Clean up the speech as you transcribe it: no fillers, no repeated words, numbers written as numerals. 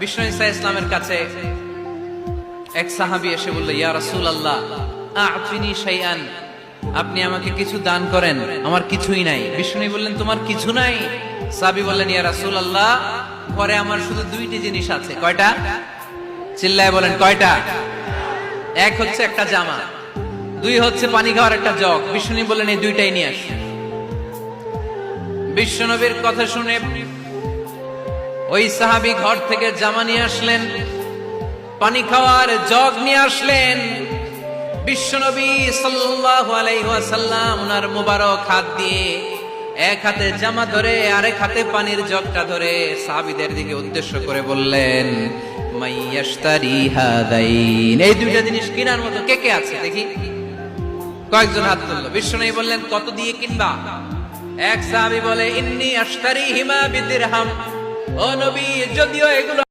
বিষ্ণু ঈসা ইসলামের কাছে এক সাহাবী এসে বলল, ইয়া রাসূলুল্লাহ আ'তিনি শাইআন, আপনি আমাকে কিছু দান করেন, আমার কিছুই নাই। বিষ্ণু বললেন, তোমার কিছু নাই? সাহাবী বললেন, ইয়া রাসূলুল্লাহ ঘরে আমার শুধু দুইটি জিনিস আছে। কয়টা? চিল্লায় বলেন কয়টা? এক হচ্ছে একটা জামা, দুই হচ্ছে পানি খাওয়ার একটা জগ। বিষ্ণু বললেন, এই দুইটাই নিয়ে আস। বিশ্বনবীর কথা শুনে ওই সাহাবী ঘর থেকে জামা নিয়ে আসলেন, পানি খাওয়ার জগ নিয়ে আসলেন। বিশ্বনবী সাল্লাল্লাহু আলাইহি ওয়াসাল্লাম ওনার মুবারক হাত দিয়ে এক হাতে জামা ধরে আরেক হাতে পানির জগটা ধরে সাহাবীদের দিকে উদ্দেশ্য করে বললেন, মাইয়াশতারি হাদাইন, এই দুইটা জিনিস কেনার মতো কে কে আছে দেখি? কয়েকজন হাত তুললো। বিশ্বনবী বললেন, কত দিয়ে কিনবা? এক সাহাবী বলে, ইন্নী আশতারিহিমা বিদিরহাম, ও নবী যদিও এগুলো